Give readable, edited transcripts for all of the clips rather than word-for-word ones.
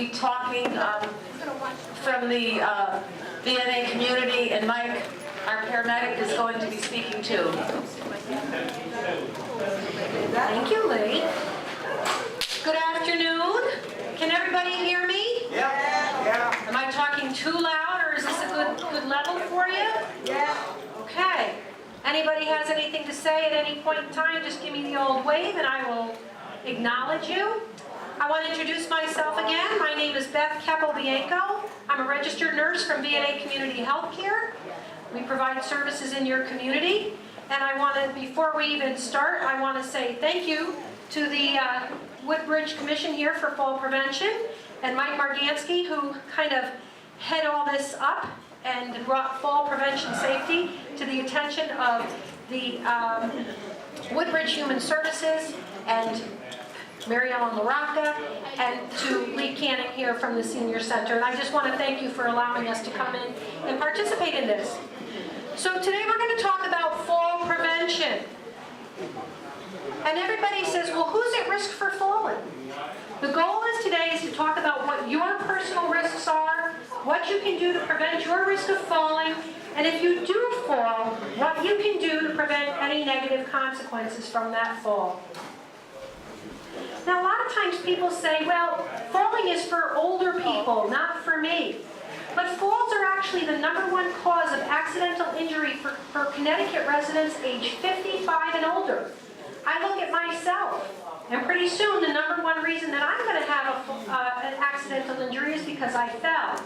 be talking from the VNA community, and Mike, our paramedic, is going to be speaking too. Thank you, Lee. Good afternoon. Can everybody hear me? Yeah. Am I talking too loud, or is this a good level for you? Yeah. Okay. Anybody has anything to say at any point in time, just give me the old wave and I will acknowledge you. I want to introduce myself again. My name is Beth Capobianco. I'm a registered nurse from VNA Community Healthcare. We provide services in your community. And I want to, before we even start, I want to say thank you to the Woodbridge Commission here for fall prevention, and Mike Margansky, who kind of head all this up and brought fall prevention safety to the attention of the Woodbridge Human Services and Mary Ellen LaRocca, and to Lee Canning here from the Senior Center. And I just want to thank you for allowing us to come in and participate in this. So today we're going to talk about fall prevention. And everybody says, well, who's at risk for falling? The goal is today is to talk about what your personal risks are, what you can do to prevent your risk of falling, and if you do fall, what you can do to prevent any negative consequences from that fall. Now, a lot of times people say, well, falling is for older people, not for me. But falls are actually the #1 cause of accidental injury for Connecticut residents age 55 and older. I look at myself, and pretty soon the #1 reason that I'm going to have an accidental injury is because I fell.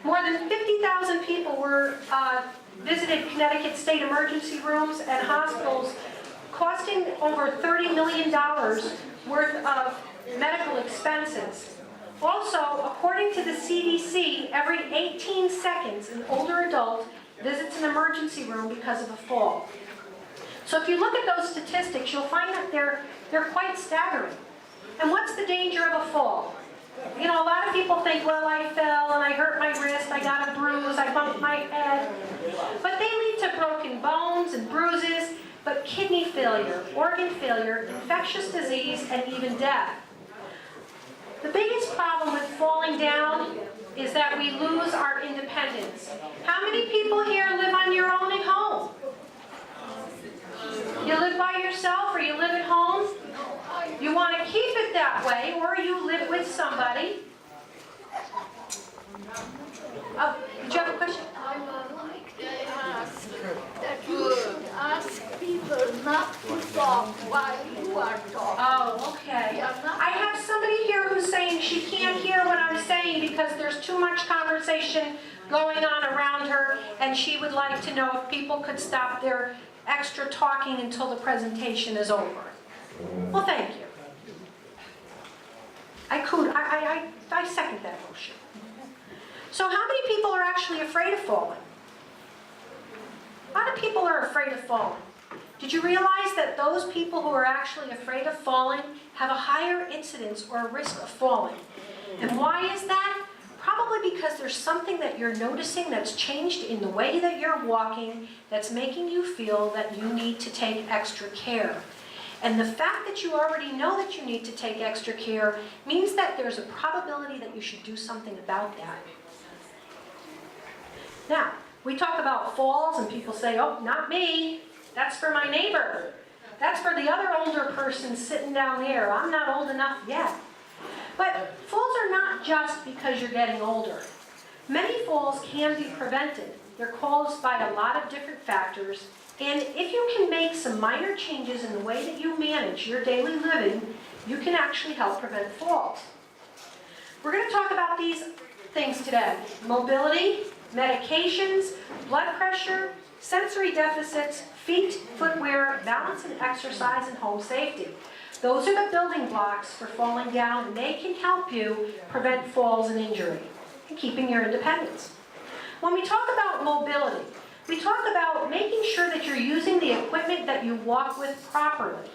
More than 50,000 people were visited Connecticut state emergency rooms and hospitals, costing over $30 million worth of medical expenses. Also, according to the CDC, every 18 seconds an older adult visits an emergency room because of a fall. So if you look at those statistics, you'll find that they're quite staggering. And what's the danger of a fall? You know, a lot of people think, well, I fell and I hurt my wrist, I got a bruise, I bumped my head. But they lead to broken bones and bruises, but kidney failure, organ failure, infectious disease, and even death. The biggest problem with falling down is that we lose our independence. How many people here live on your own at home? You live by yourself, or you live at home? You want to keep it that way, or you live with somebody. Oh, did you have a question? I would like to ask that you should ask people not to talk while you are talking. Oh, okay. I have somebody here who's saying she can't hear what I'm saying because there's too much conversation going on around her, and she would like to know if people could stop their extra talking until the presentation is over. Well, thank you. I second that motion. So how many people are actually afraid of falling? A lot of people are afraid of falling. Did you realize that those people who are actually afraid of falling have a higher incidence or risk of falling? And why is that? Probably because there's something that you're noticing that's changed in the way that you're walking that's making you feel that you need to take extra care. And the fact that you already know that you need to take extra care means that there's a probability that you should do something about that. Now, we talk about falls and people say, oh, not me. That's for my neighbor. That's for the other older person sitting down there. I'm not old enough yet. But falls are not just because you're getting older. Many falls can be prevented. They're caused by a lot of different factors. And if you can make some minor changes in the way that you manage your daily living, you can actually help prevent falls. We're going to talk about these things today: mobility, medications, blood pressure, sensory deficits, feet, footwear, balance and exercise, and home safety. Those are the building blocks for falling down, and they can help you prevent falls and injury and keeping your independence. When we talk about mobility, we talk about making sure that you're using the equipment that you walk with properly.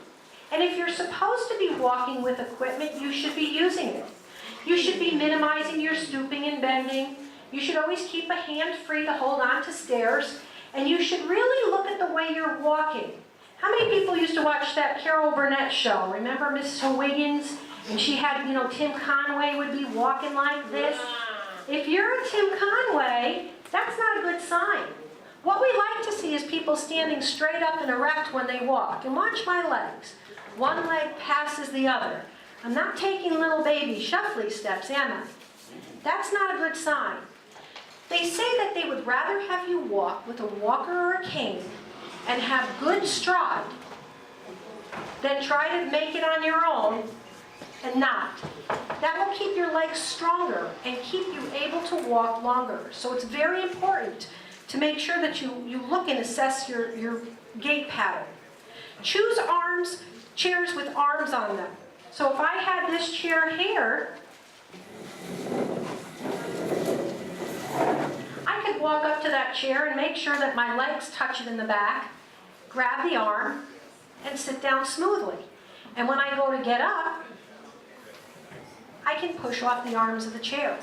And if you're supposed to be walking with equipment, you should be using it. You should be minimizing your stooping and bending. You should always keep a hand free to hold on to stairs. And you should really look at the way you're walking. How many people used to watch that Carol Burnett show? Remember Mrs. O'Wiggins And she had, Tim Conway would be walking like this. If you're a Tim Conway, that's not a good sign. What we like to see is people standing straight up and erect when they walk. And watch my legs. One leg passes the other. I'm not taking little baby shuffly steps, am I? That's not a good sign. They say that they would rather have you walk with a walker or a cane and have good stride than try to make it on your own and not. That will keep your legs stronger and keep you able to walk longer. So it's very important to make sure that you look and assess your gait pattern. Choose chairs with arms on them. So if I had this chair here, I could walk up to that chair and make sure that my legs touch it in the back, grab the arm, and sit down smoothly. And when I go to get up, I can push off the arms of the chair.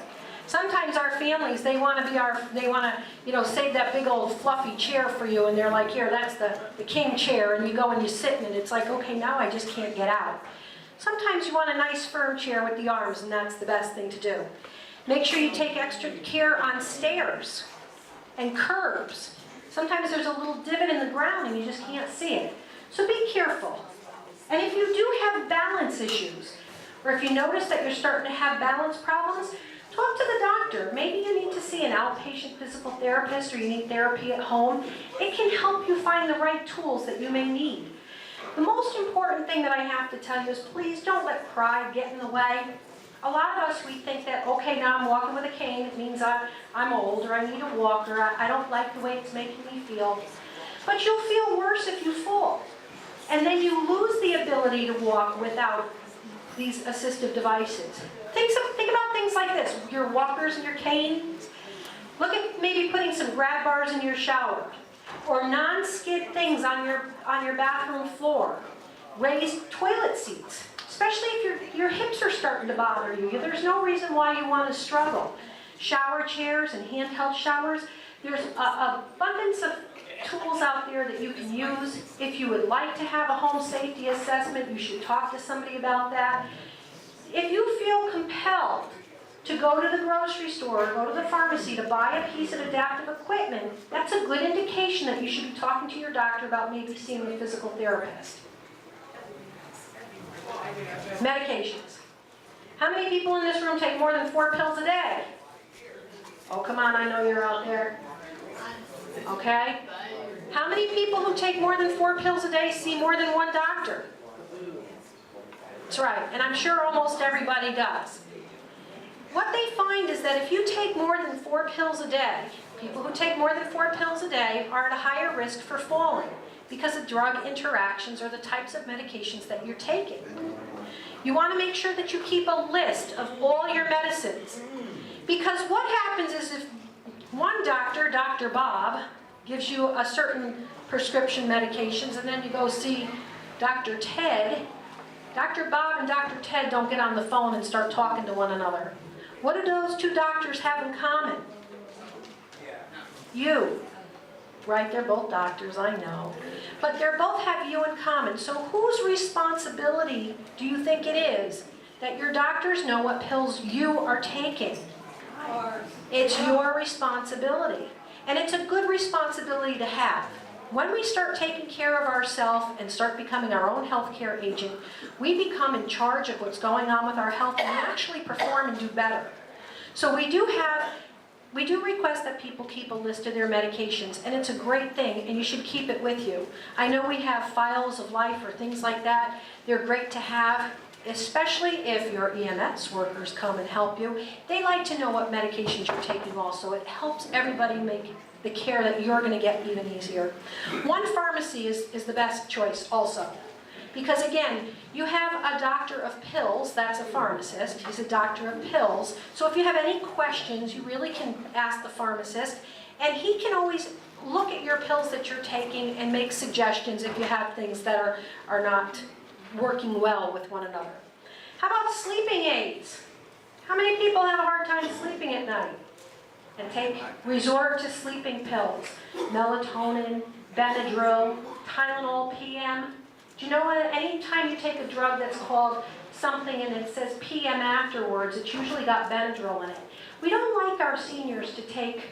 Sometimes our families, they want to save that big old fluffy chair for you, and they're like, here, that's the king chair, and you go and you sit in it. It's like, okay, now I just can't get out. Sometimes you want a nice firm chair with the arms, and that's the best thing to do. Make sure you take extra care on stairs and curbs. Sometimes there's a little divot in the ground and you just can't see it. So be careful. And if you do have balance issues, or if you notice that you're starting to have balance problems, talk to the doctor. Maybe you need to see an outpatient physical therapist, or you need therapy at home. It can help you find the right tools that you may need. The most important thing that I have to tell you is please don't let pride get in the way. A lot of us, we think that, okay, now I'm walking with a cane, it means I'm old, or I need a walker, I don't like the way it's making me feel. But you'll feel worse if you fall. And then you lose the ability to walk without these assistive devices. Think about things like this, your walkers and your canes. Look at maybe putting some grab bars in your shower, or non-skid things on your bathroom floor. Raised toilet seats. Especially if your hips are starting to bother you. There's no reason why you want to struggle. Shower chairs and handheld showers. There's an abundance of tools out there that you can use. If you would like to have a home safety assessment, you should talk to somebody about that. If you feel compelled to go to the grocery store or go to the pharmacy to buy a piece of adaptive equipment, that's a good indication that you should be talking to your doctor about maybe seeing a physical therapist. Medications. How many people in this room take more than 4 pills a day? Oh, come on, I know you're out there. Okay? How many people who take more than 4 pills a day see more than one doctor? That's right, and I'm sure almost everybody does. What they find is that if you take more than 4 pills a day, people who take more than 4 pills a day are at a higher risk for falling because of drug interactions or the types of medications that you're taking. You want to make sure that you keep a list of all your medicines. Because what happens is if one doctor, Dr. Bob, gives you a certain prescription medications and then you go see Dr. Ted, Dr. Bob and Dr. Ted don't get on the phone and start talking to one another. What do those 2 doctors have in common? You. Right, they're both doctors, I know. But they both have you in common. So whose responsibility do you think it is that your doctors know what pills you are taking? It's your responsibility. And it's a good responsibility to have. When we start taking care of ourselves and start becoming our own healthcare agent, we become in charge of what's going on with our health and we actually perform and do better. So we do request that people keep a list of their medications, and it's a great thing, and you should keep it with you. I know we have files of life or things like that. They're great to have, especially if your EMS workers come and help you. They like to know what medications you're taking also. It helps everybody make the care that you're going to get even easier. One pharmacy is the best choice also. Because again, you have a doctor of pills, that's a pharmacist, he's a doctor of pills. So if you have any questions, you really can ask the pharmacist, and he can always look at your pills that you're taking and make suggestions if you have things that are not working well with one another. How about sleeping aids? How many people have a hard time sleeping at night and resort to sleeping pills? Melatonin, Benadryl, Tylenol PM. Do you know what? Anytime you take a drug that's called something and it says PM afterwards, it's usually got Benadryl in it. We don't like our seniors to take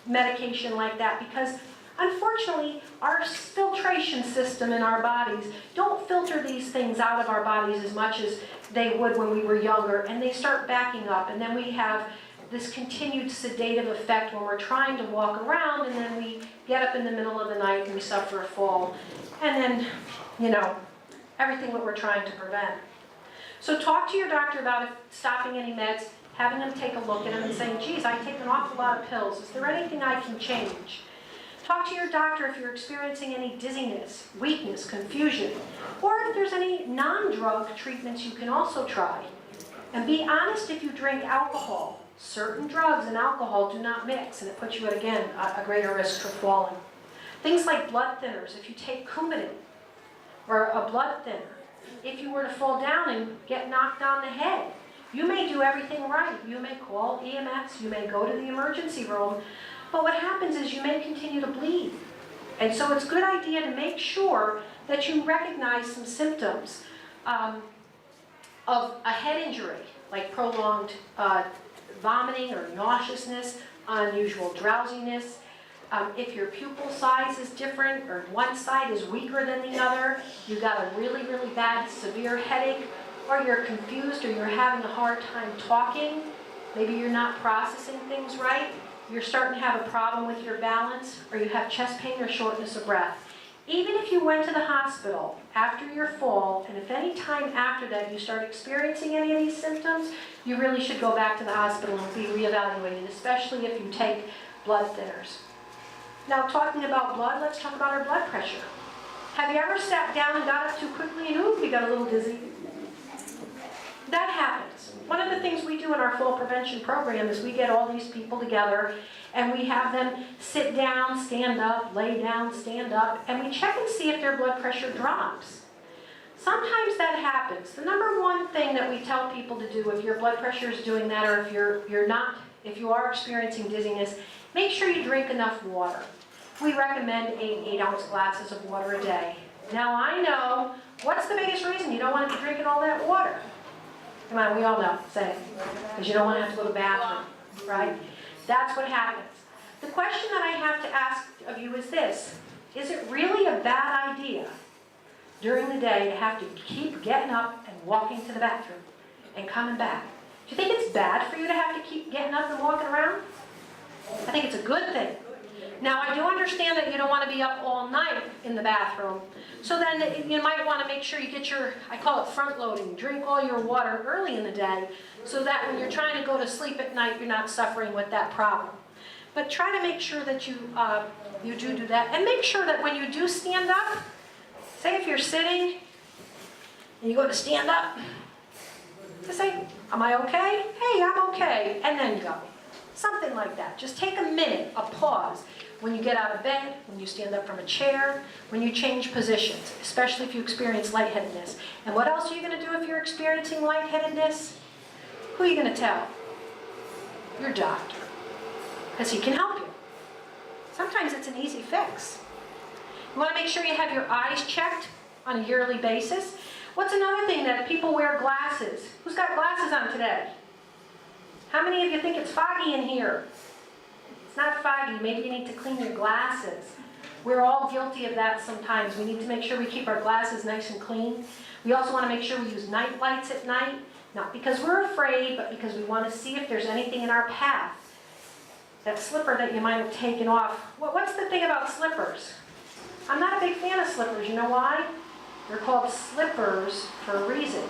medication like that because unfortunately our filtration system in our bodies don't filter these things out of our bodies as much as they would when we were younger, and they start backing up, and then we have this continued sedative effect when we're trying to walk around, and then we get up in the middle of the night and we suffer a fall, and then, you know, everything that we're trying to prevent. So talk to your doctor about stopping any meds, having them take a look at them and saying, geez, I take an awful lot of pills. Is there anything I can change? Talk to your doctor if you're experiencing any dizziness, weakness, confusion, or if there's any non-drug treatments you can also try. And be honest if you drink alcohol. Certain drugs and alcohol do not mix, and it puts you at, again, a greater risk for falling. Things like blood thinners, if you take Coumadin or a blood thinner, if you were to fall down and get knocked on the head, you may do everything right. You may call EMS, you may go to the emergency room, but what happens is you may continue to bleed. And so it's a good idea to make sure that you recognize some symptoms of a head injury, like prolonged vomiting or nauseousness, unusual drowsiness. If your pupil size is different or one side is weaker than the other, you've got a really, really bad, severe headache, or you're confused or you're having a hard time talking, maybe you're not processing things right, you're starting to have a problem with your balance, or you have chest pain or shortness of breath. Even if you went to the hospital after your fall, and if any time after that you start experiencing any of these symptoms, you really should go back to the hospital and be reevaluated, especially if you take blood thinners. Now, talking about blood, let's talk about our blood pressure. Have you ever sat down and got up too quickly and ooh, you got a little dizzy? That happens. One of the things we do in our fall prevention program is we get all these people together and we have them sit down, stand up, lay down, stand up, and we check and see if their blood pressure drops. Sometimes that happens. The number one thing that we tell people to do if your blood pressure is doing that, or if you are experiencing dizziness, make sure you drink enough water. We recommend 8-ounce glasses of water a day. Now I know, what's the biggest reason you don't want to be drinking all that water? Come on, we all know, say it. Because you don't want to have to go to the bathroom, right? That's what happens. The question that I have to ask of you is this: is it really a bad idea during the day to have to keep getting up and walking to the bathroom and coming back? Do you think it's bad for you to have to keep getting up and walking around? I think it's a good thing. Now, I do understand that you don't want to be up all night in the bathroom. So then you might want to make sure you get your, I call it front loading, drink all your water early in the day so that when you're trying to go to sleep at night, you're not suffering with that problem. But try to make sure that you do that. And make sure that when you do stand up, say if you're sitting and you go to stand up, just say, am I okay? Hey, I'm okay. And then go. Something like that. Just take a minute, a pause. When you get out of bed, when you stand up from a chair, when you change positions, especially if you experience lightheadedness. And what else are you going to do if you're experiencing lightheadedness? Who are you going to tell? Your doctor. Because he can help you. Sometimes it's an easy fix. You want to make sure you have your eyes checked on a yearly basis. What's another thing that people wear glasses? Who's got glasses on today? How many of you think it's foggy in here? It's not foggy. Maybe you need to clean your glasses. We're all guilty of that sometimes. We need to make sure we keep our glasses nice and clean. We also want to make sure we use night lights at night, not because we're afraid, but because we want to see if there's anything in our path. That slipper that you might have taken off. What's the thing about slippers? I'm not a big fan of slippers. You know why? They're called slippers for a reason.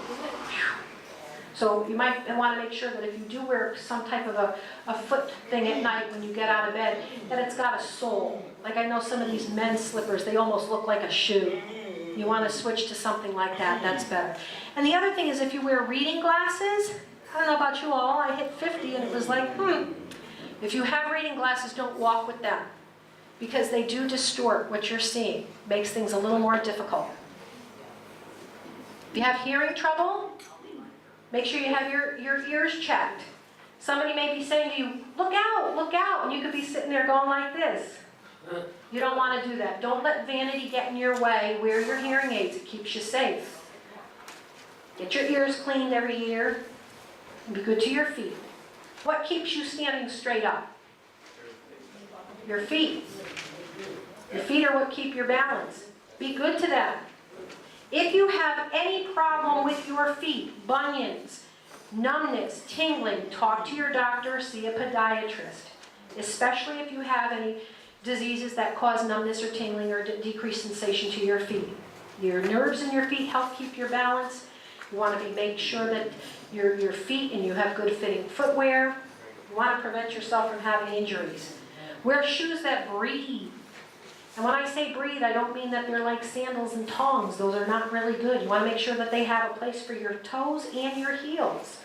So you might want to make sure that if you do wear some type of a foot thing at night when you get out of bed, that it's got a sole. Like I know some of these men's slippers, they almost look like a shoe. You want to switch to something like that, that's better. And the other thing is if you wear reading glasses, I don't know about you all, I hit 50 and it was like, If you have reading glasses, don't walk with them. Because they do distort what you're seeing. Makes things a little more difficult. If you have hearing trouble, make sure you have your ears checked. Somebody may be saying to you, look out, and you could be sitting there going like this. You don't want to do that. Don't let vanity get in your way. Wear your hearing aids. It keeps you safe. Get your ears cleaned every year. And be good to your feet. What keeps you standing straight up? Your feet. Your feet are what keep your balance. Be good to them. If you have any problem with your feet, bunions, numbness, tingling, talk to your doctor, see a podiatrist. Especially if you have any diseases that cause numbness or tingling or decreased sensation to your feet. Your nerves in your feet help keep your balance. You want to make sure that your feet and you have good fitting footwear. You want to prevent yourself from having injuries. Wear shoes that breathe. And when I say breathe, I don't mean that they're like sandals and tongs. Those are not really good. You want to make sure that they have a place for your toes and your heels.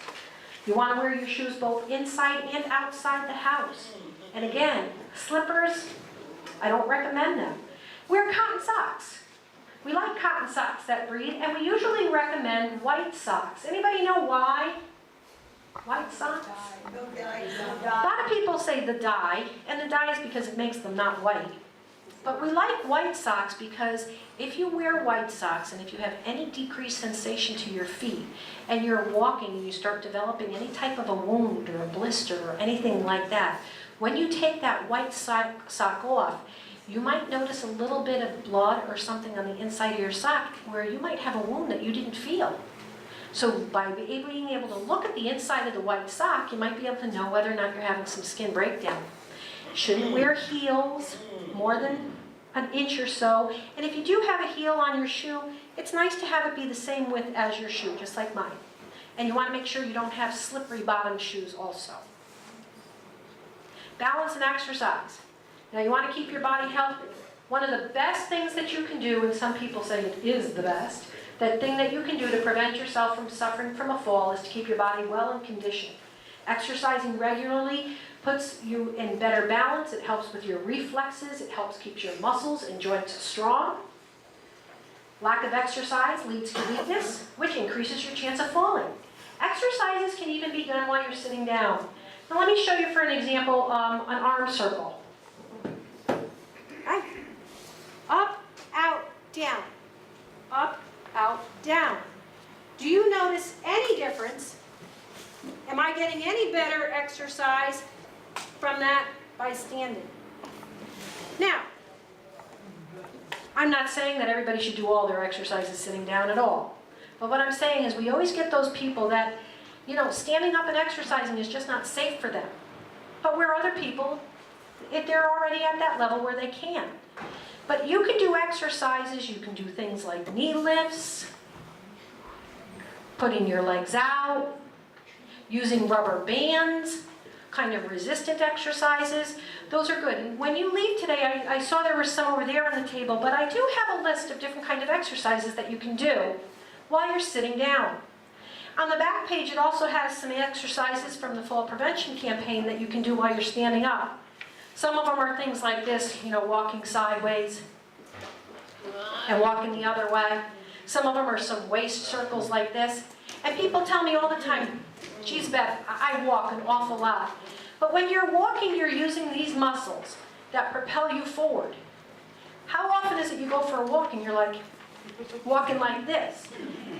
You want to wear your shoes both inside and outside the house. And again, slippers, I don't recommend them. Wear cotton socks. We like cotton socks that breathe, and we usually recommend white socks. Anybody know why? White socks? A lot of people say the dye, and the dye is because it makes them not white. But we like white socks because if you wear white socks and if you have any decreased sensation to your feet and you're walking and you start developing any type of a wound or a blister or anything like that, when you take that white sock off, you might notice a little bit of blood or something on the inside of your sock where you might have a wound that you didn't feel. So by being able to look at the inside of the white sock, you might be able to know whether or not you're having some skin breakdown. Shouldn't wear heels more than an inch or so. And if you do have a heel on your shoe, it's nice to have it be the same width as your shoe, just like mine. And you want to make sure you don't have slippery bottom shoes also. Balance and exercise. Now you want to keep your body healthy. One of the best things that you can do, and some people say it is the best, that thing that you can do to prevent yourself from suffering from a fall is to keep your body well and conditioned. Exercising regularly puts you in better balance. It helps with your reflexes. It helps keep your muscles and joints strong. Lack of exercise leads to weakness, which increases your chance of falling. Exercises can even be done while you're sitting down. Now let me show you for an example, an arm circle. Okay. Up, out, down. Up, out, down. Do you notice any difference? Am I getting any better exercise from that by standing? Now, I'm not saying that everybody should do all their exercises sitting down at all. But what I'm saying is we always get those people that, standing up and exercising is just not safe for them. But where other people, if they're already at that level where they can. But you can do exercises, you can do things like knee lifts, putting your legs out, using rubber bands, kind of resistant exercises. Those are good. And when you leave today, I saw there were some over there on the table, but I do have a list of different kind of exercises that you can do while you're sitting down. On the back page, it also has some exercises from the fall prevention campaign that you can do while you're standing up. Some of them are things like this, walking sideways and walking the other way. Some of them are some waist circles like this. And people tell me all the time, geez, Beth, I walk an awful lot. But when you're walking, you're using these muscles that propel you forward. How often is it you go for a walk and you're like walking like this?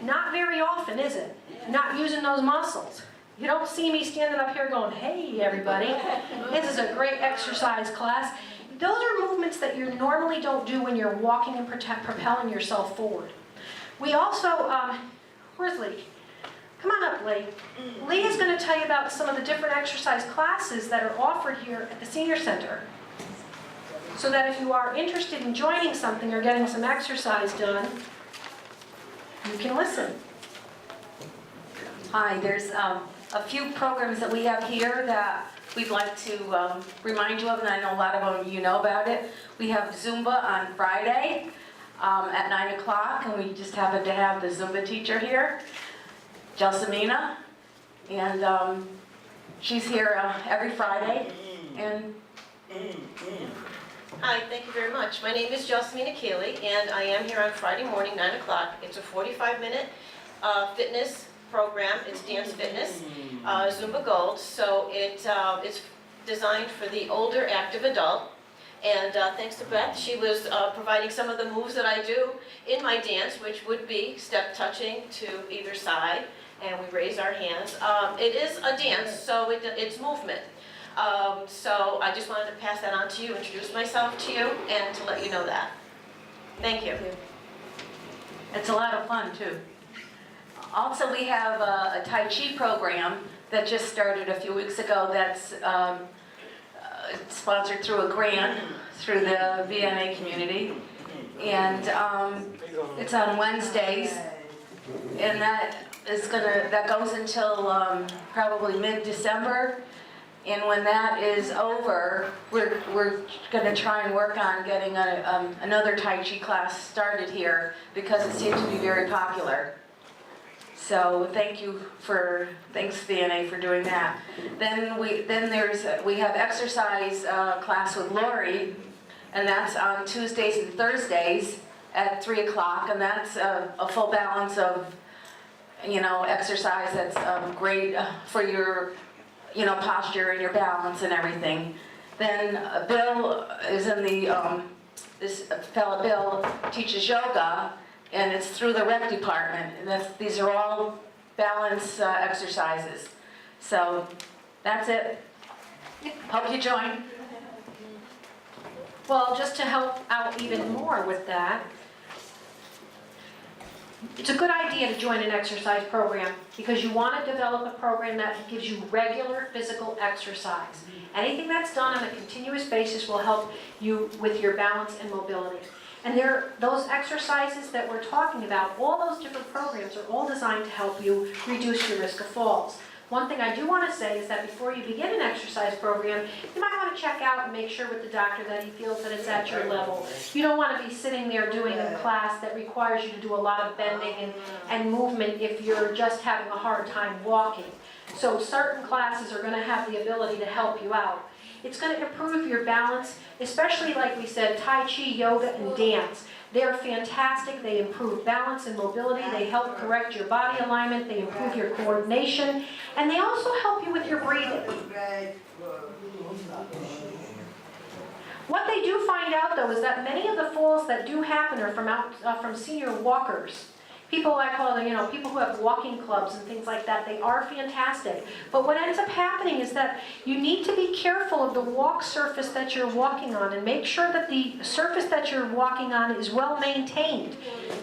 Not very often, is it? Not using those muscles. You don't see me standing up here going, hey, everybody, this is a great exercise class. Those are movements that you normally don't do when you're walking and propelling yourself forward. We also, where's Lee? Come on up, Lee. Lee is going to tell you about some of the different exercise classes that are offered here at the Senior Center. So that if you are interested in joining something or getting some exercise done, you can listen. Hi, there's a few programs that we have here that we'd like to remind you of, and I know a lot of you know about it. We have Zumba on Friday at 9 o'clock, and we just happen to have the Zumba teacher here, Jalsamina, and she's here every Friday. And Hi, thank you very much. My name is Jalsamina Keeley, and I am here on Friday morning, 9 o'clock. It's a 45-minute fitness program. It's dance fitness, Zumba Gold. So it's designed for the older active adult, And thanks to Beth, she was providing some of the moves that I do in my dance, which would be step touching to either side, and we raise our hands. It is a dance, so it's movement. So I just wanted to pass that on to you, introduce myself to you, and to let you know that. Thank you. It's a lot of fun, too. Also, we have a Tai Chi program that just started a few weeks ago that's sponsored through a grant through the VNA community. And it's on Wednesdays, and that goes until probably mid-December. And when that is over, we're going to try and work on getting another Tai Chi class started here because it seems to be very popular. So thanks VNA for doing that. Then we have exercise class with Lori, and that's on Tuesdays and Thursdays at 3 o'clock, and that's a full balance of exercise that's great for your posture and your balance and everything. Then Bill is in the, this fella Bill teaches yoga, and it's through the rec department. And these are all balance exercises. So that's it. Hope you join. Well, just to help out even more with that, it's a good idea to join an exercise program because you want to develop a program that gives you regular physical exercise. Anything that's done on a continuous basis will help you with your balance and mobility. And those exercises that we're talking about, all those different programs are all designed to help you reduce your risk of falls. One thing I do want to say is that before you begin an exercise program, you might want to check out and make sure with the doctor that he feels that it's at your level. You don't want to be sitting there doing a class that requires you to do a lot of bending and movement if you're just having a hard time walking. So certain classes are going to have the ability to help you out. It's going to improve your balance, especially like we said, Tai Chi, yoga, and dance. They're fantastic. They improve balance and mobility. They help correct your body alignment. They improve your coordination. And they also help you with your breathing. What they do find out, though, is that many of the falls that do happen are from senior walkers. People I call, people who have walking clubs and things like that. They are fantastic. But what ends up happening is that you need to be careful of the walk surface that you're walking on and make sure that the surface that you're walking on is well maintained.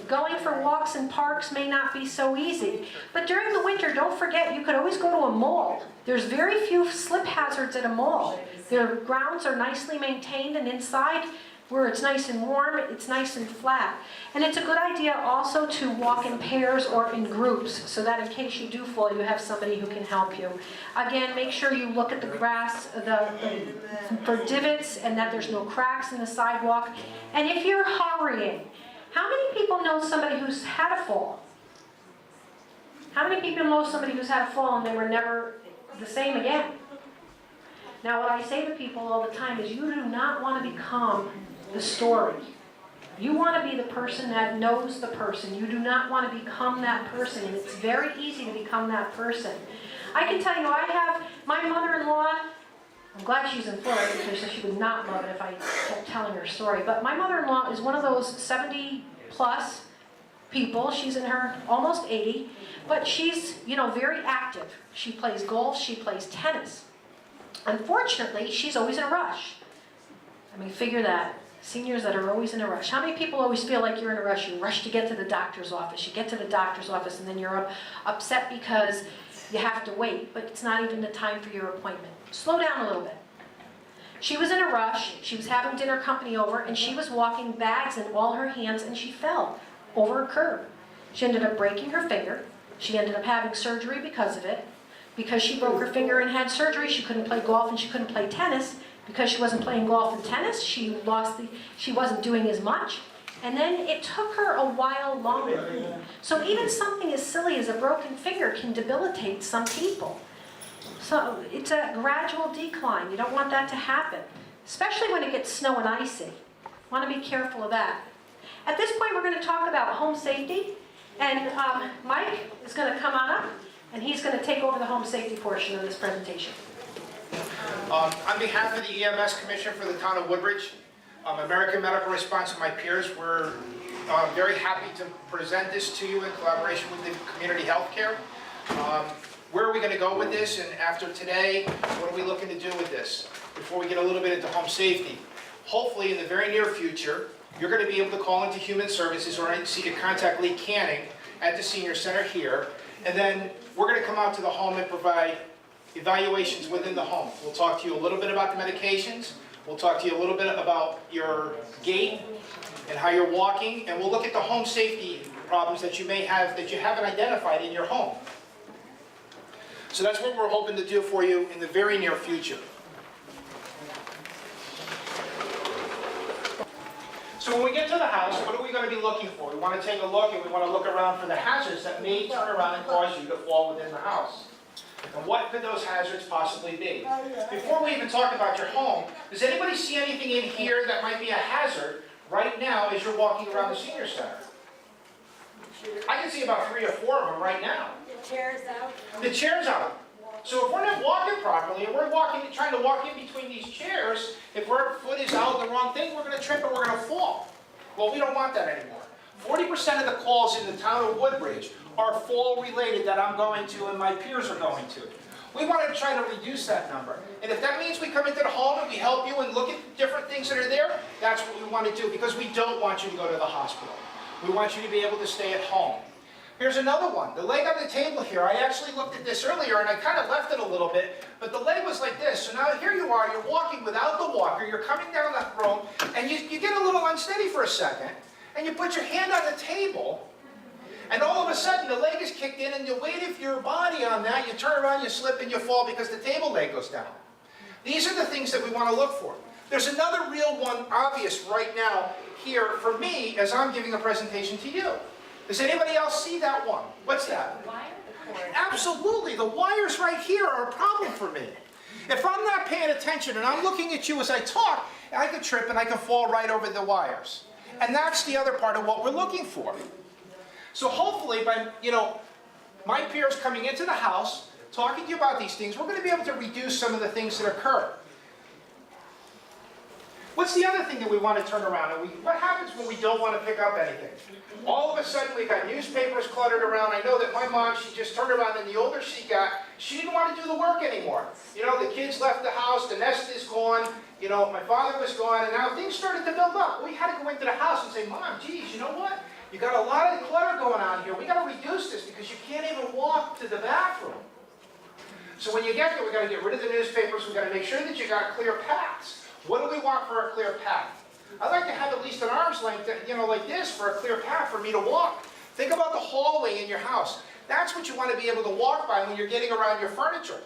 Going for walks in parks may not be so easy. But during the winter, don't forget, you could always go to a mall. There's very few slip hazards at a mall. Their grounds are nicely maintained, and inside, where it's nice and warm, it's nice and flat. And it's a good idea also to walk in pairs or in groups so that in case you do fall, you have somebody who can help you. Again, make sure you look at the grass for divots and that there's no cracks in the sidewalk. And if you're hurrying, how many people know somebody who's had a fall? How many people know somebody who's had a fall and they were never the same again? Now, what I say to people all the time is you do not want to become the story. You want to be the person that knows the person. You do not want to become that person, and it's very easy to become that person. I can tell you, I have my mother-in-law. I'm glad she's in Florida because she would not love it if I kept telling her story. But my mother-in-law is one of those 70-plus people. She's in her almost 80, but she's, very active. She plays golf. She plays tennis. Unfortunately, she's always in a rush. I mean, figure that. Seniors that are always in a rush. How many people always feel like you're in a rush? You rush to get to the doctor's office. You get to the doctor's office and then you're upset because you have to wait, but it's not even the time for your appointment. Slow down a little bit. She was in a rush. She was having dinner company over and she was walking bags in all her hands and she fell over a curb. She ended up breaking her finger. She ended up having surgery because of it. Because she broke her finger and had surgery, she couldn't play golf and she couldn't play tennis. Because she wasn't playing golf and tennis, she wasn't doing as much. And then it took her a while longer. So even something as silly as a broken finger can debilitate some people. So it's a gradual decline. You don't want that to happen, especially when it gets snow and icy. You want to be careful of that. At this point, we're going to talk about home safety. And Mike is going to come on up, and he's going to take over the home safety portion of this presentation. On behalf of the EMS Commission for the town of Woodbridge, American Medical Response and my peers, we're very happy to present this to you in collaboration with the community healthcare. Where are we going to go with this? And after today, what are we looking to do with this? Before we get a little bit into home safety. Hopefully, in the very near future, you're going to be able to call into Human Services or contact Lee Canning at the Senior Center here. And then we're going to come out to the home and provide evaluations within the home. We'll talk to you a little bit about the medications. We'll talk to you a little bit about your gait and how you're walking. And we'll look at the home safety problems that you may have that you haven't identified in your home. So that's what we're hoping to do for you in the very near future. So when we get to the house, what are we going to be looking for? We want to take a look, and we want to look around for the hazards that may turn around and cause you to fall within the house. And what could those hazards possibly be? Before we even talk about your home, does anybody see anything in here that might be a hazard right now as you're walking around the Senior Center? I can see about 3 or 4 of them right now. The chair's out. The chair's out. So if we're not walking properly, and we're trying to walk in between these chairs, if our foot is out the wrong thing, we're going to trip and we're going to fall. Well, we don't want that anymore. 40% of the calls in the town of Woodbridge are fall-related that I'm going to and my peers are going to. We want to try to reduce that number. And if that means we come into the home and we help you and look at different things that are there, that's what we want to do, because we don't want you to go to the hospital. We want you to be able to stay at home. Here's another one. The leg on the table here, I actually looked at this earlier and I kind of left it a little bit, but the leg was like this. So now here you are, you're walking without the walker, you're coming down that road, and you get a little unsteady for a second, and you put your hand on the table, and all of a sudden the leg is kicked in, and the weight of your body on that, you turn around, you slip, and you fall because the table leg goes down. These are the things that we want to look for. There's another real one, obvious right now here for me as I'm giving a presentation to you. Does anybody else see that one? What's that? Absolutely, the wires right here are a problem for me. If I'm not paying attention and I'm looking at you as I talk, I could trip and I can fall right over the wires. And that's the other part of what we're looking for. So hopefully by, my peers coming into the house, talking to you about these things, we're going to be able to reduce some of the things that occur. What's the other thing that we want to turn around? And what happens when we don't want to pick up anything? All of a sudden, we've got newspapers cluttered around. I know that my mom, she just turned around, and the older she got, she didn't want to do the work anymore. The kids left the house, the nest is gone, my father was gone, and now things started to build up. We had to go into the house and say, Mom, geez, you know what? You got a lot of clutter going on here. We got to reduce this because you can't even walk to the bathroom. So when you get there, we got to get rid of the newspapers. We got to make sure that you got clear paths. What do we want for a clear path? I'd like to have at least an arm's length, like this, for a clear path for me to walk. Think about the hallway in your house. That's what you want to be able to walk by when you're getting around your furniture.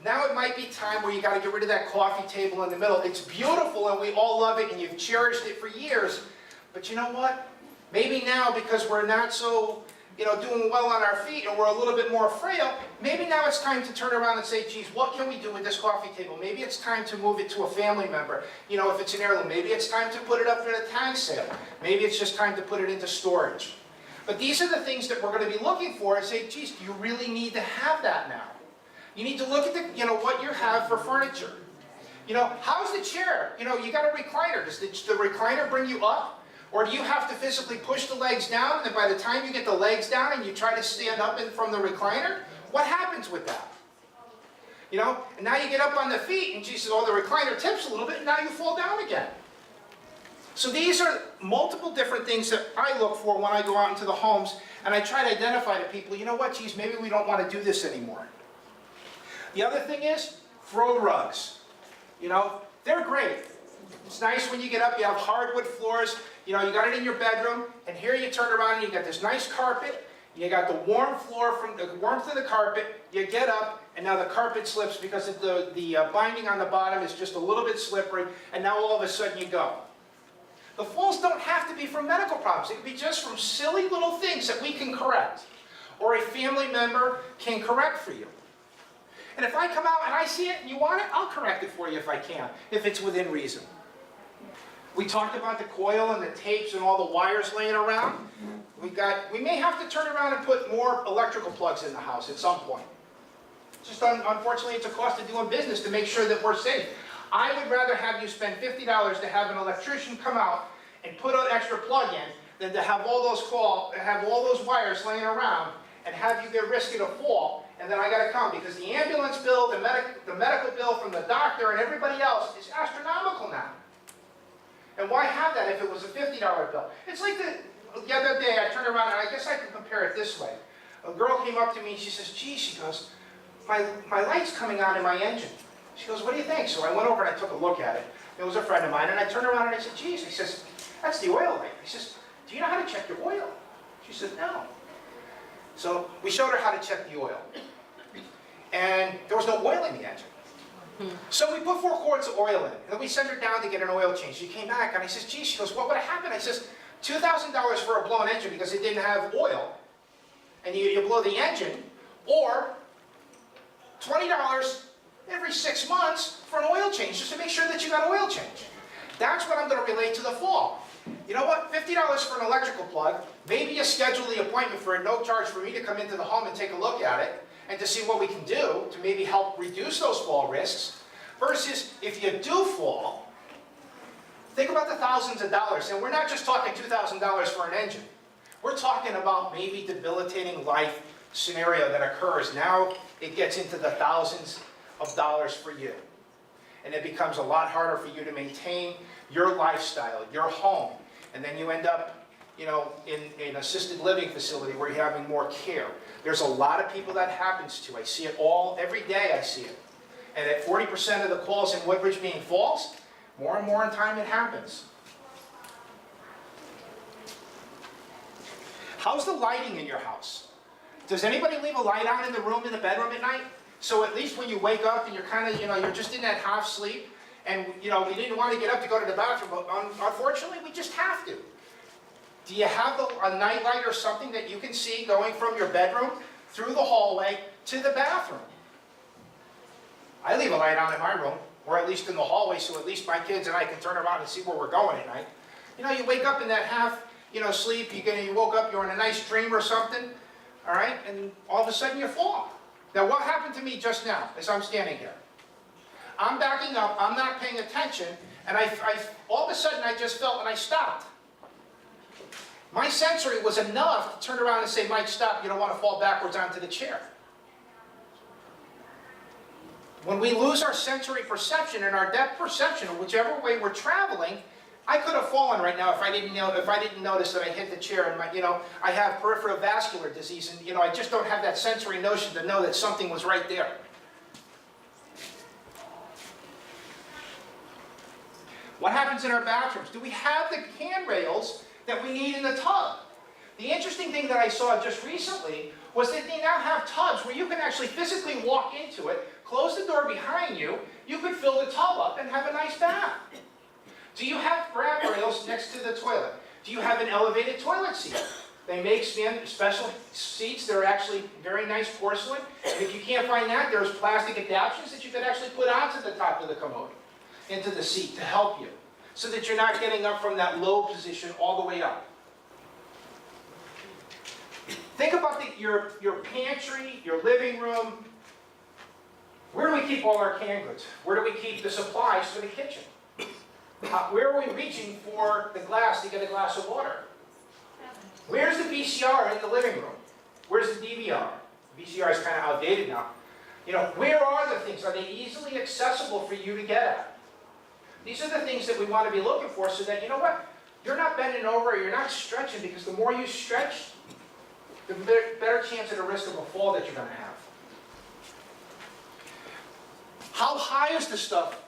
Now it might be time where you got to get rid of that coffee table in the middle. It's beautiful and we all love it and you've cherished it for years. But you know what? Maybe now, because we're not so doing well on our feet and we're a little bit more frail, maybe now it's time to turn around and say, geez, what can we do with this coffee table? Maybe it's time to move it to a family member. If it's an heirloom, maybe it's time to put it up for the tag sale. Maybe it's just time to put it into storage. But these are the things that we're going to be looking for and say, geez, do you really need to have that now? You need to look at what you have for furniture. How's the chair? You got a recliner. Does the recliner bring you up? Or do you have to physically push the legs down, and then by the time you get the legs down and you try to stand up from the recliner, what happens with that? And now you get up on the feet, and she says, oh, the recliner tips a little bit, and now you fall down again. So these are multiple different things that I look for when I go out into the homes, and I try to identify to people, you know what, geez, maybe we don't want to do this anymore. The other thing is, throw rugs. They're great. It's nice when you get up, you have hardwood floors, you got it in your bedroom, and here you turn around and you got this nice carpet, you got the warm floor from the warmth of the carpet, you get up, and now the carpet slips because the binding on the bottom is just a little bit slippery, and now all of a sudden you go. The falls don't have to be from medical problems, it can be just from silly little things that we can correct, or a family member can correct for you. And if I come out and I see it and you want it, I'll correct it for you if I can, if it's within reason. We talked about the coil and the tapes and all the wires laying around. We may have to turn around and put more electrical plugs in the house at some point. Just unfortunately, it's a cost of doing business to make sure that we're safe. I would rather have you spend $50 to have an electrician come out and put an extra plug in than to have all those wires laying around and have you get risky to fall, and then I gotta come, because the ambulance bill, the medical bill from the doctor and everybody else is astronomical now. And why have that if it was a $50 bill? It's like the other day, I turned around, and I guess I can compare it this way. A girl came up to me and she says, gee, she goes, my light's coming on in my engine. She goes, what do you think? So I went over and I took a look at it. It was a friend of mine, and I turned around and I said, geez, he says, that's the oil light. He says, do you know how to check your oil? She said, no. So we showed her how to check the oil. And there was no oil in the engine. So we put 4 quarts of oil in, and then we sent her down to get an oil change. She came back, and I says, gee, she goes, what would have happened? I says, $2,000 for a blown engine because it didn't have oil, and you blow the engine, or $20 every 6 months for an oil change, just to make sure that you got oil change. That's what I'm going to relate to the fall. You know what? $50 for an electrical plug. Maybe you schedule the appointment for no charge for me to come into the home and take a look at it and to see what we can do to maybe help reduce those fall risks. Versus if you do fall, think about the thousands of dollars. And we're not just talking $2,000 for an engine. We're talking about maybe debilitating life scenario that occurs. Now it gets into the thousands of dollars for you. And it becomes a lot harder for you to maintain your lifestyle, your home. And then you end up, you know, in an assisted living facility where you're having more care. There's a lot of people that happens to. I see it every day I see it. And at 40% of the calls in Woodbridge being false, more and more in time it happens. How's the lighting in your house? Does anybody leave a light on in the room, in the bedroom at night? So at least when you wake up and you're kind of, you're just in that half sleep, and we didn't want to get up to go to the bathroom, but unfortunately we just have to. Do you have a night light or something that you can see going from your bedroom through the hallway to the bathroom? I leave a light on in my room, or at least in the hallway, so at least my kids and I can turn around and see where we're going at night. You wake up in that half, sleep, you woke up, you're in a nice dream or something, all right, and all of a sudden you fall. Now what happened to me just now as I'm standing here? I'm backing up, I'm not paying attention, and all of a sudden I just felt and I stopped. My sensory was enough to turn around and say, Mike, stop, you don't want to fall backwards onto the chair. When we lose our sensory perception and our depth perception, whichever way we're traveling, I could have fallen right now if I didn't notice that I hit the chair and I have peripheral vascular disease, and I just don't have that sensory notion to know that something was right there. What happens in our bathrooms? Do we have the handrails that we need in the tub? The interesting thing that I saw just recently was that they now have tubs where you can actually physically walk into it, close the door behind you, you could fill the tub up and have a nice bath. Do you have grab rails next to the toilet? Do you have an elevated toilet seat? They make special seats that are actually very nice porcelain. And if you can't find that, there's plastic adaptations that you could actually put onto the top of the commode, into the seat to help you, so that you're not getting up from that low position all the way up. Think about your pantry, your living room. Where do we keep all our canned goods? Where do we keep the supplies for the kitchen? Where are we reaching for the glass to get a glass of water? Where's the VCR in the living room? Where's the DVR? The VCR is kind of outdated now. Where are the things? Are they easily accessible for you to get at? These are the things that we want to be looking for, so that, you're not bending over, you're not stretching, because the more you stretch, the better chance of the risk of a fall that you're going to have. How high is the stuff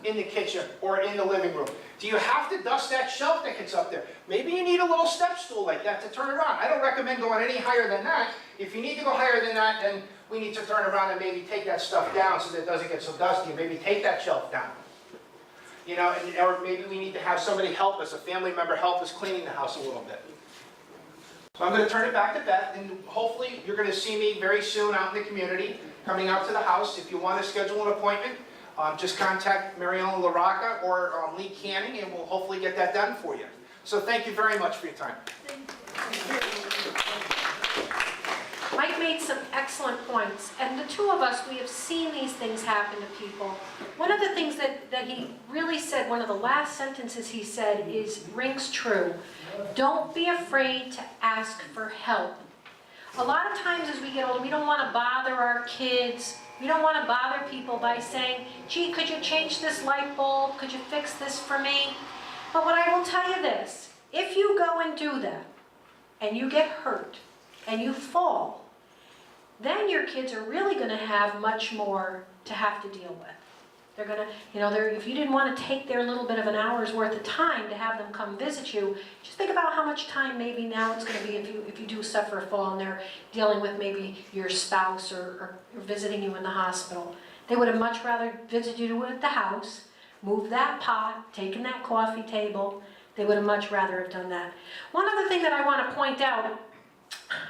in the kitchen or in the living room? Do you have to dust that shelf that gets up there? Maybe you need a little step stool like that to turn around. I don't recommend going any higher than that. If you need to go higher than that, then we need to turn around and maybe take that stuff down so that it doesn't get so dusty. Maybe take that shelf down. Or maybe we need to have somebody help us, a family member help us cleaning the house a little bit. So I'm going to turn it back to Beth, and hopefully you're going to see me very soon out in the community, coming out to the house. If you want to schedule an appointment, just contact Mariella LaRocca or Lee Canning, and we'll hopefully get that done for you. So thank you very much for your time. Mike made some excellent points, and the two of us, we have seen these things happen to people. One of the things that he really said, one of the last sentences he said rings true. Don't be afraid to ask for help. A lot of times as we get older, we don't want to bother our kids. We don't want to bother people by saying, gee, could you change this light bulb? Could you fix this for me? But what I will tell you this, if you go and do that, and you get hurt, and you fall, then your kids are really going to have much more to have to deal with. They're going to, if you didn't want to take their little bit of an hour's worth of time to have them come visit you, just think about how much time maybe now it's going to be if you do suffer a fall and they're dealing with maybe your spouse or visiting you in the hospital. They would have much rather visited you at the house, moved that pot, taken that coffee table. They would have much rather have done that. One other thing that I want to point out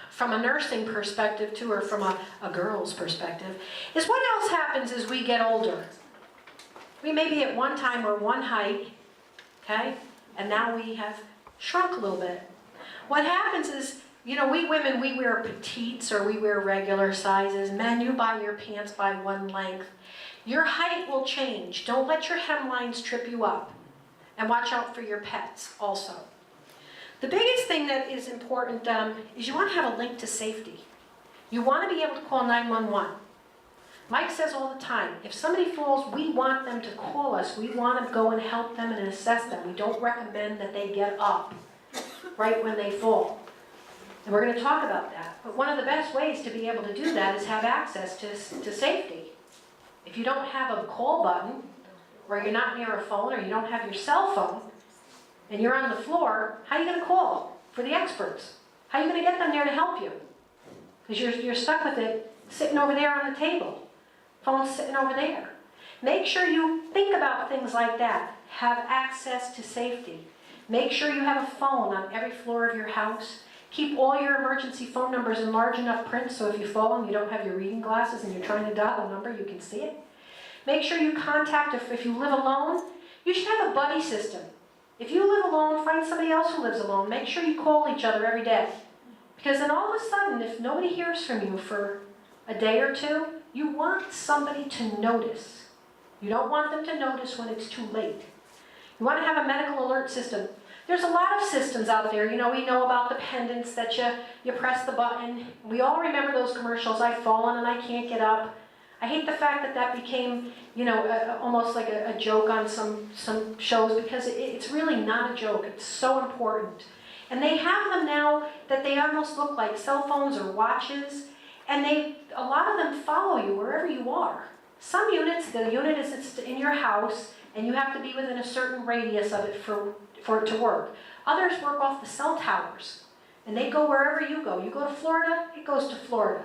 from a nursing perspective too, or from a girl's perspective, is what else happens as we get older. We may be at one time we're one height, okay? And now we have shrunk a little bit. What happens is, we women, we wear petites or we wear regular sizes. Men, you buy your pants by one length. Your height will change. Don't let your hemlines trip you up. And watch out for your pets also. The biggest thing that is important is you want to have a link to safety. You want to be able to call 911. Mike says all the time, if somebody falls, we want them to call us. We want to go and help them and assess them. We don't recommend that they get up right when they fall. And we're going to talk about that. But one of the best ways to be able to do that is have access to safety. If you don't have a call button, or you're not near a phone, or you don't have your cell phone, and you're on the floor, how are you going to call for the experts? How are you going to get them there to help you? Because you're stuck with it sitting over there on the table. Phone's sitting over there. Make sure you think about things like that. Have access to safety. Make sure you have a phone on every floor of your house. Keep all your emergency phone numbers in large enough print so if you fall and you don't have your reading glasses and you're trying to dial a number, you can see it. Make sure you contact, if you live alone, you should have a buddy system. If you live alone, find somebody else who lives alone. Make sure you call each other every day. Because then all of a sudden, if nobody hears from you for a day or two, you want somebody to notice. You don't want them to notice when it's too late. You want to have a medical alert system. There's a lot of systems out there. We know about the pendants that you press the button. We all remember those commercials, I've fallen and I can't get up. I hate the fact that became, almost like a joke on some shows because it's really not a joke. It's so important. And they have them now that they almost look like cell phones or watches. And a lot of them follow you wherever you are. Some units, the unit is in your house and you have to be within a certain radius of it for it to work. Others work off the cell towers and they go wherever you go. You go to Florida, it goes to Florida.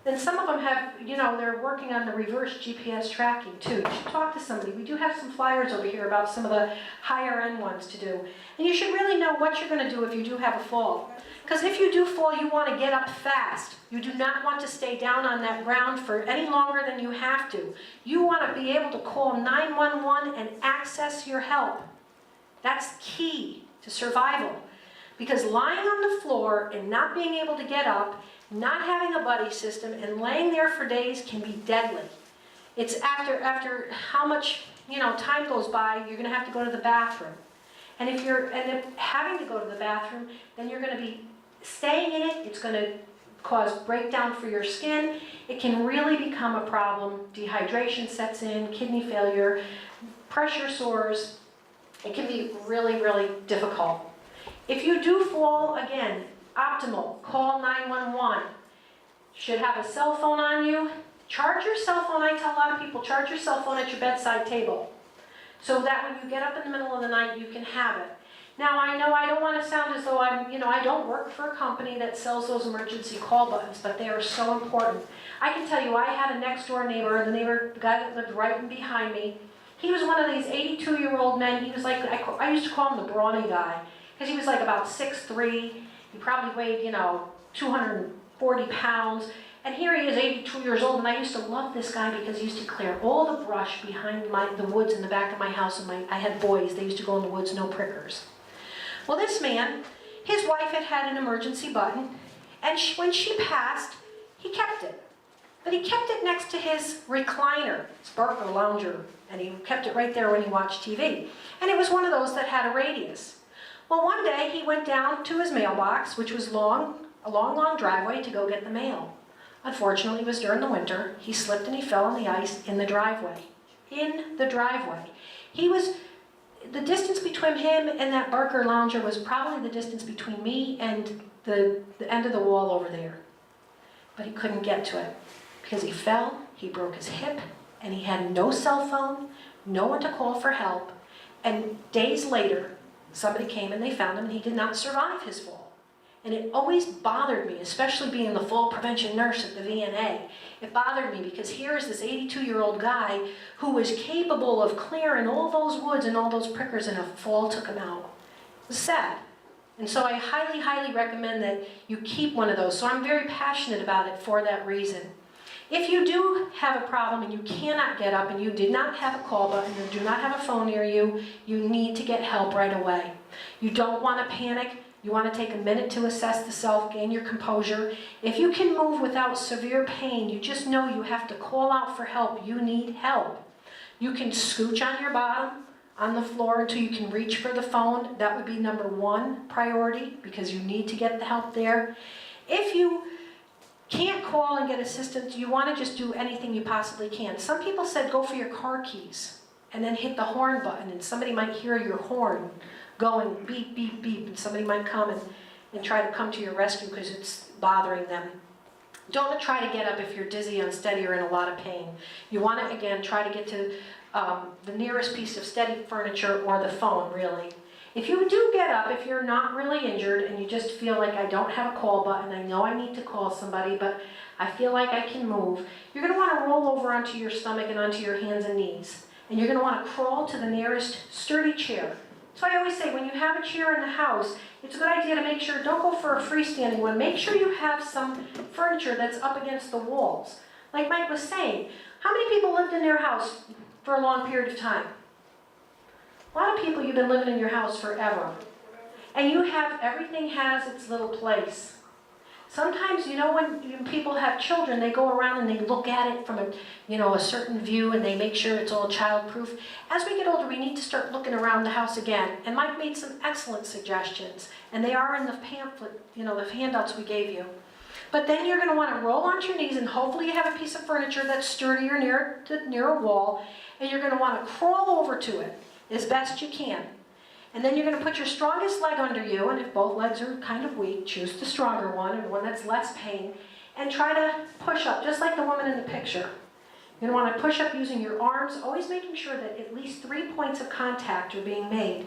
Then some of them have, they're working on the reverse GPS tracking too. You should talk to somebody. We do have some flyers over here about some of the higher end ones to do. And you should really know what you're going to do if you do have a fall. Because if you do fall, you want to get up fast. You do not want to stay down on that ground for any longer than you have to. You want to be able to call 911 and access your help. That's key to survival. Because lying on the floor and not being able to get up, not having a buddy system, and laying there for days can be deadly. It's after how much time goes by, you're going to have to go to the bathroom. And if having to go to the bathroom, then you're going to be staying in it. It's going to cause breakdown for your skin. It can really become a problem. Dehydration sets in, kidney failure, pressure sores. It can be really, really difficult. If you do fall, again, optimal, call 911. Should have a cell phone on you. Charge your cell phone. I tell a lot of people, charge your cell phone at your bedside table. So that when you get up in the middle of the night, you can have it. Now, I know I don't want to sound as though I don't work for a company that sells those emergency call buttons, but they are so important. I can tell you, I had a next door neighbor, the guy that lived right in behind me. He was one of these 82-year-old men. He was like, I used to call him the brawny guy, because he was like about 6'3". He probably weighed, 240 pounds. And here he is, 82 years old, and I used to love this guy because he used to clear all the brush behind the woods in the back of my house. And I had boys, they used to go in the woods, no prickers. Well, this man, his wife had an emergency button, and when she passed, He kept it. But he kept it next to his recliner, his Barker lounger, and he kept it right there when he watched TV. And it was one of those that had a radius. Well, one day he went down to his mailbox, which was a long driveway to go get the mail. Unfortunately, it was during the winter. He slipped and he fell on the ice in the driveway. In the driveway. The distance between him and that Barker lounger was probably the distance between me and the end of the wall over there. But he couldn't get to it because he fell, he broke his hip, and he had no cell phone, no one to call for help. And days later, somebody came and they found him and he did not survive his fall. And it always bothered me, especially being the fall prevention nurse at the VNA. It bothered me because here is this 82-year-old guy who was capable of clearing all those woods and all those prickers, and a fall took him out. It was sad. And so I highly, highly recommend that you keep one of those. So I'm very passionate about it for that reason. If you do have a problem and you cannot get up and you did not have a call button or do not have a phone near you, you need to get help right away. You don't want to panic. You want to take a minute to assess the self, gain your composure. If you can move without severe pain, you just know you have to call out for help. You need help. You can scooch on your bottom on the floor until you can reach for the phone. That would be number one priority because you need to get the help there. If you can't call and get assistance, you want to just do anything you possibly can. Some people said go for your car keys and then hit the horn button, and somebody might hear your horn going beep, beep, beep, and somebody might come and try to come to your rescue because it's bothering them. Don't try to get up if you're dizzy, unsteady, or in a lot of pain. You want to, again, try to get to the nearest piece of steady furniture or the phone, really. If you do get up, if you're not really injured and you just feel like I don't have a call button, I know I need to call somebody, but I feel like I can move, you're going to want to roll over onto your stomach and onto your hands and knees. And you're going to want to crawl to the nearest sturdy chair. So I always say, when you have a chair in the house, it's a good idea to make sure, don't go for a freestanding one. Make sure you have some furniture that's up against the walls. Like Mike was saying, how many people lived in their house for a long period of time? A lot of people, you've been living in your house forever. And everything has its little place. Sometimes, when people have children, they go around and they look at it from a certain view and they make sure it's all child-proof. As we get older, we need to start looking around the house again. And Mike made some excellent suggestions. And they are in the pamphlet, the handouts we gave you. But then you're going to want to roll onto your knees, and hopefully you have a piece of furniture that's sturdy or near a wall. And you're going to want to crawl over to it as best you can. And then you're going to put your strongest leg under you, and if both legs are kind of weak, choose the stronger one, or the one that's less pain, and try to push up, just like the woman in the picture. You're going to want to push up using your arms, always making sure that at least 3 points of contact are being made.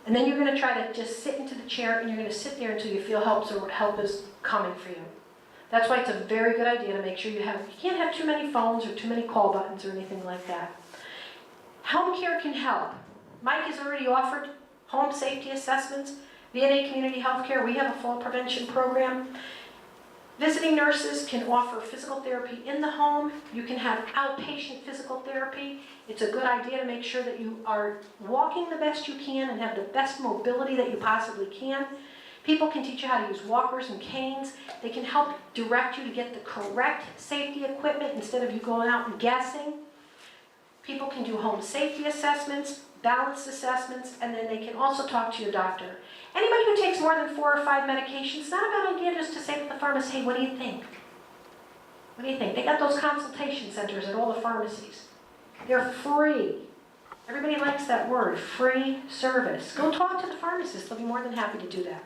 And then you're going to try to just sit into the chair, and you're going to sit there until you feel help is coming for you. That's why it's a very good idea to make sure you can't have too many phones or too many call buttons or anything like that. Home care can help. Mike has already offered home safety assessments. VNA Community Healthcare, we have a fall prevention program. Visiting nurses can offer physical therapy in the home. You can have outpatient physical therapy. It's a good idea to make sure that you are walking the best you can and have the best mobility that you possibly can. People can teach you how to use walkers and canes. They can help direct you to get the correct safety equipment instead of you going out and guessing. People can do home safety assessments, balance assessments, and then they can also talk to your doctor. Anybody who takes more than 4 or 5 medications, it's not a bad idea just to say to the pharmacist, hey, what do you think? What do you think? They got those consultation centers at all the pharmacies. They're free. Everybody likes that word, free service. Go talk to the pharmacist. They'll be more than happy to do that.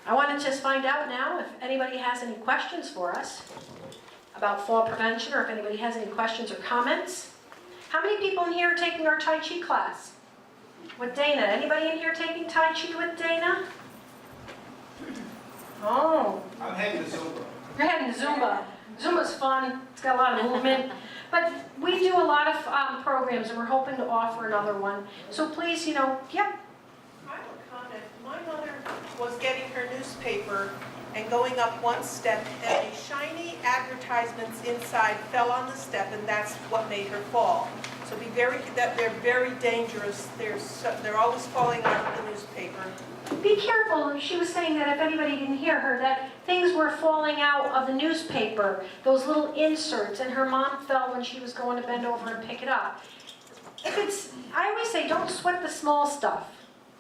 I want to just find out now if anybody has any questions for us about fall prevention, or if anybody has any questions or comments. How many people in here are taking our Tai Chi class with Dana? Anybody in here taking Tai Chi with Dana? Oh. I'm heading to Zumba. You're heading to Zumba. Zumba's fun. It's got a lot of movement. But we do a lot of programs, and we're hoping to offer another one. So please, yep. I have a comment. My mother was getting her newspaper and going up one step, and the shiny advertisements inside fell on the step, and that's what made her fall. So they're very dangerous. They're always falling out of the newspaper. be careful. She was saying that if anybody didn't hear her, that things were falling out of the newspaper, those little inserts, and her mom fell when she was going to bend over and pick it up. I always say, don't sweat the small stuff.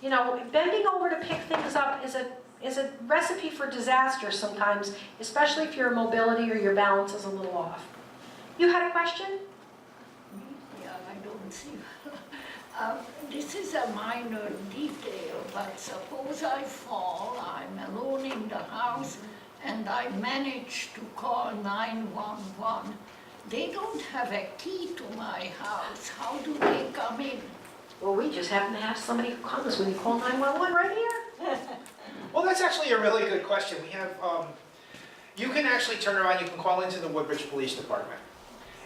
You know, bending over to pick things up is a recipe for disaster sometimes, especially if your mobility or your balance is a little off. You had a question? Yeah, I don't see. This is a minor detail, but suppose I fall, I'm alone in the house, and I manage to call 911. They don't have a key to my house. How do they come in? Well, we just happen to have somebody who comes when you call 911 right here. Well, that's actually a really good question. We have, you can actually turn around, you can call into the Woodbridge Police Department.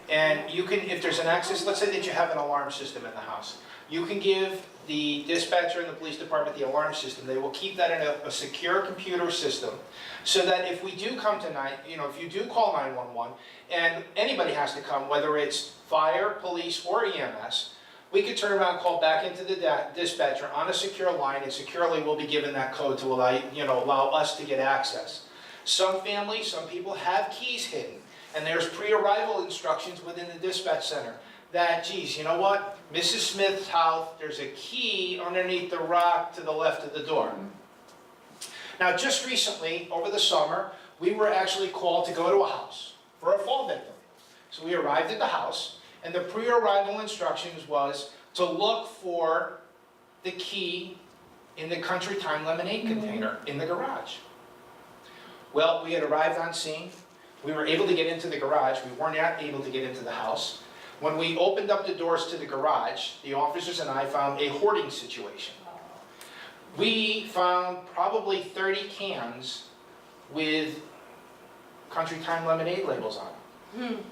And you can, if there's an access, let's say that you have an alarm system in the house, you can give the dispatcher and the police department the alarm system. They will keep that in a secure computer system so that if we do come tonight, you know, if you do call 911 and anybody has to come, whether it's fire, police, or EMS, we could turn around and call back into the dispatcher on a secure line, and securely we'll be given that code to allow us to get access. Some families, some people have keys hidden, and there's pre-arrival instructions within the dispatch center that, geez, you know what? Mrs. Smith's house, there's a key underneath the rock to the left of the door. Now, just recently, over the summer, we were actually called to go to a house for a fall victim. So we arrived at the house, and the pre-arrival instructions was to look for the key in the Country Time lemonade container in the garage. Well, we had arrived on scene. We were able to get into the garage. We weren't able to get into the house. When we opened up the doors to the garage, the officers and I found a hoarding situation. We found probably 30 cans with Country Time lemonade labels on them.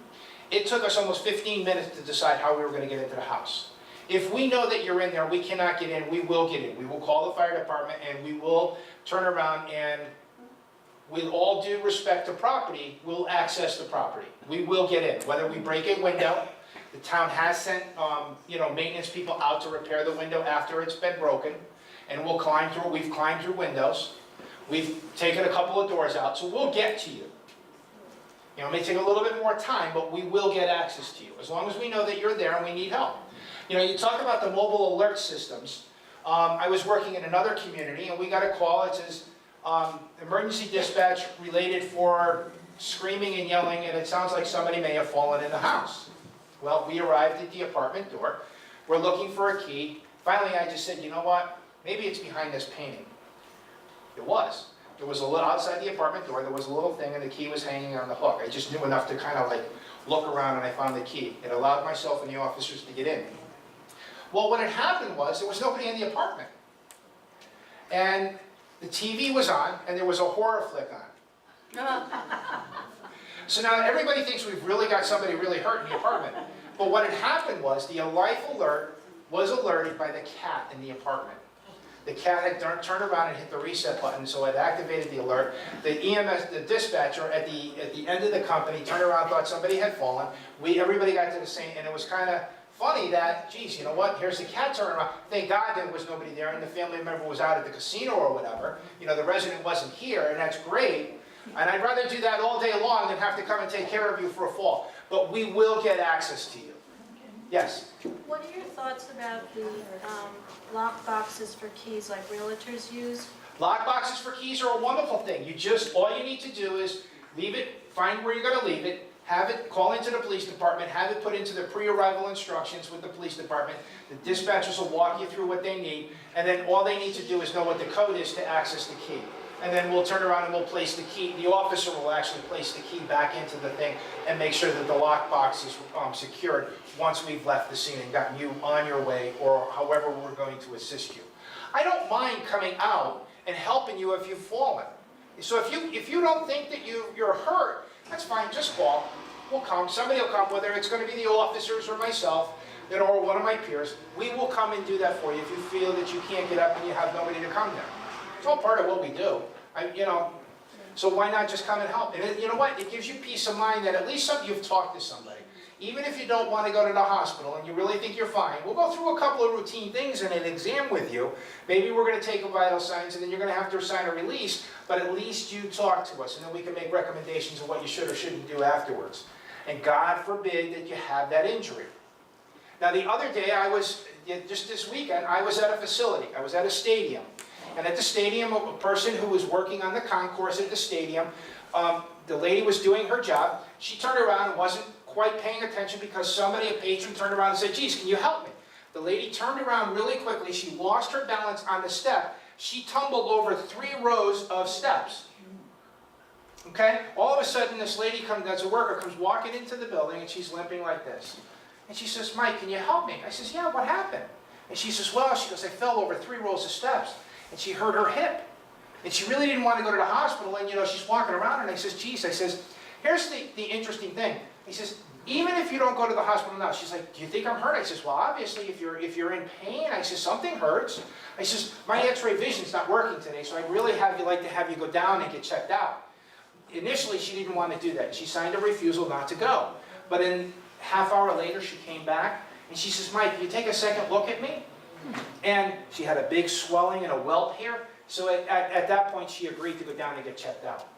It took us almost 15 minutes to decide how we were going to get into the house. If we know that you're in there, we cannot get in, we will get in. We will call the fire department and we will turn around and, with all due respect to property, we'll access the property. We will get in, whether we break a window. The town has sent maintenance people out to repair the window after it's been broken, and we'll climb through. We've climbed through windows. We've taken a couple of doors out, so we'll get to you. You know, it may take a little bit more time, but we will get access to you, as long as we know that you're there and we need help. You know, you talk about the mobile alert systems. I was working in another community, and we got a call. It says, emergency dispatch related for screaming and yelling, and it sounds like somebody may have fallen in the house. Well, we arrived at the apartment door. We're looking for a key. Finally, I just said, you know what? Maybe it's behind this painting. It was. There was a little, outside the apartment door, there was a little thing, and the key was hanging on the hook. I just knew enough to kind of like look around, and I found the key. It allowed myself and the officers to get in. Well, what had happened was there was nobody in the apartment. And the TV was on, and there was a horror flick on. So now everybody thinks we've really got somebody really hurt in the apartment. But what had happened was the life alert was alerted by the cat in the apartment. The cat had turned around and hit the reset button, so it activated the alert. The EMS, the dispatcher at the end of the company turned around, thought somebody had fallen. Everybody got to the same, and it was kind of funny that, geez, you know what, here's the cat turning around. Thank God there was nobody there, and the family member was out at the casino or whatever. You know, the resident wasn't here, and that's great. And I'd rather do that all day long than have to come and take care of you for a fall. But we will get access to you. Yes? What are your thoughts about the lock boxes for keys like realtors use? Lockboxes for keys are a wonderful thing. All you need to do is leave it, find where you're going to leave it, have it, call into the police department, have it put into the pre-arrival instructions with the police department. The dispatchers will walk you through what they need, and then all they need to do is know what the code is to access the key. And then we'll turn around and we'll place the key. The officer will actually place the key back into the thing and make sure that the lockbox is secured once we've left the scene and gotten you on your way, or however we're going to assist you. I don't mind coming out and helping you if you've fallen. So if you don't think that you're hurt, that's fine, just call. We'll come, somebody will come, whether it's going to be the officers or myself, or one of my peers. We will come and do that for you if you feel that you can't get up and you have nobody to come there. It's all part of what we do, so why not just come and help? And you know what? It gives you peace of mind that at least you've talked to somebody. even if you don't want to go to the hospital and you really think you're fine, we'll go through a couple of routine things in an exam with you. Maybe we're going to take a vital signs and then you're going to have to sign a release, but at least you talk to us and then we can make recommendations of what you should or shouldn't do afterwards. And God forbid that you have that injury. Now the other day, just this weekend, I was at a facility. I was at a stadium. And at the stadium, a person who was working on the concourse at the stadium, the lady was doing her job. She turned around and wasn't quite paying attention because somebody, a patron, turned around and said, geez, can you help me? The lady turned around really quickly. She lost her balance on the step. She tumbled over 3 rows of steps. Okay? All of a sudden, this lady that's a worker, comes walking into the building and she's limping like this. And she says, Mike, can you help me? I says, yeah, what happened? And she says, well, she goes, I fell over 3 rows of steps. And she hurt her hip. And she really didn't want to go to the hospital. And, she's walking around and I says, geez, I says, here's the interesting thing. He says, even if you don't go to the hospital now, she's like, do you think I'm hurt? I says, well, obviously, if you're in pain, I says, something hurts. I says, my x-ray vision's not working today, so I'd really like to have you go down and get checked out. Initially, she didn't want to do that. She signed a refusal not to go. But in half hour later, she came back and she says, Mike, can you take a second look at me? And she had a big swelling and a welt here. So at that point, she agreed to go down and get checked out.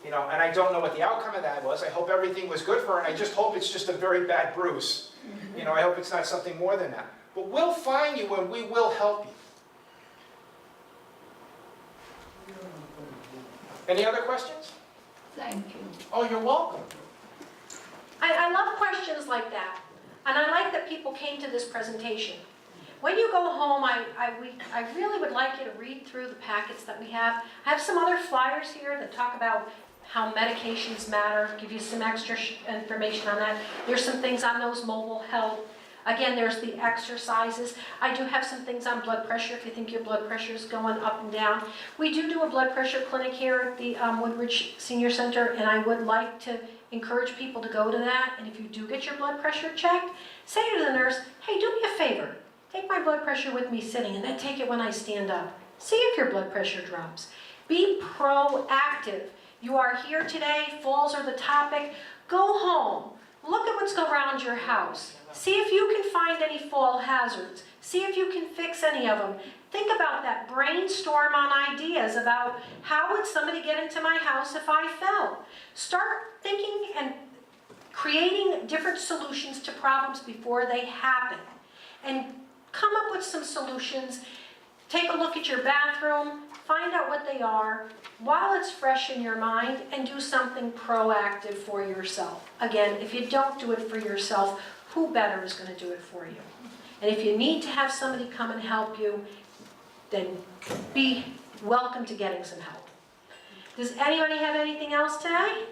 And I don't know what the outcome of that was. I hope everything was good for her, and I just hope it's just a very bad bruise. I hope it's not something more than that. But we'll find you and we will help you. Any other questions? Thank you. Oh, you're welcome. I love questions like that, and I like that people came to this presentation. When you go home, I really would like you to read through the packets that we have. I have some other flyers here that talk about how medications matter, give you some extra information on that. There's some things on those mobile health. Again, there's the exercises. I do have some things on blood pressure if you think your blood pressure is going up and down. We do a blood pressure clinic here at the Woodbridge Senior Center, and I would like to encourage people to go to that. And if you do get your blood pressure checked, say to the nurse, hey, do me a favor. Take my blood pressure with me sitting, and then take it when I stand up. See if your blood pressure drops. Be proactive. You are here today. Falls are the topic. Go home. Look at what's around your house. See if you can find any fall hazards. See if you can fix any of them. Think about that. Brainstorm on ideas about how would somebody get into my house if I fell. Start thinking and creating different solutions to problems before they happen. And come up with some solutions. Take a look at your bathroom. Find out what they are while it's fresh in your mind and do something proactive for yourself. Again, if you don't do it for yourself, who better is going to do it for you? And if you need to have somebody come and help you, then be welcome to getting some help. Does anybody have anything else today?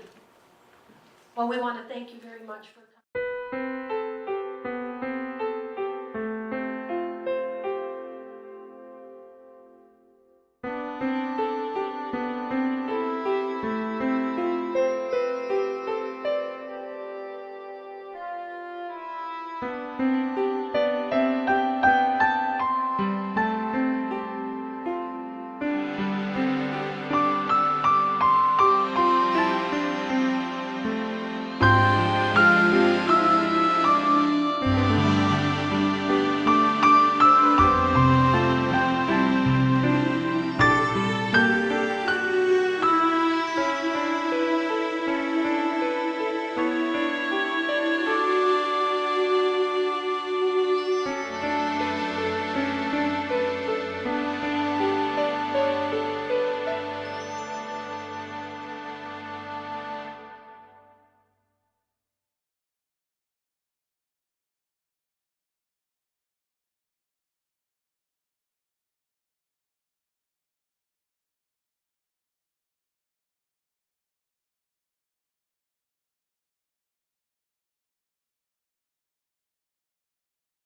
Well, we want to thank you very much for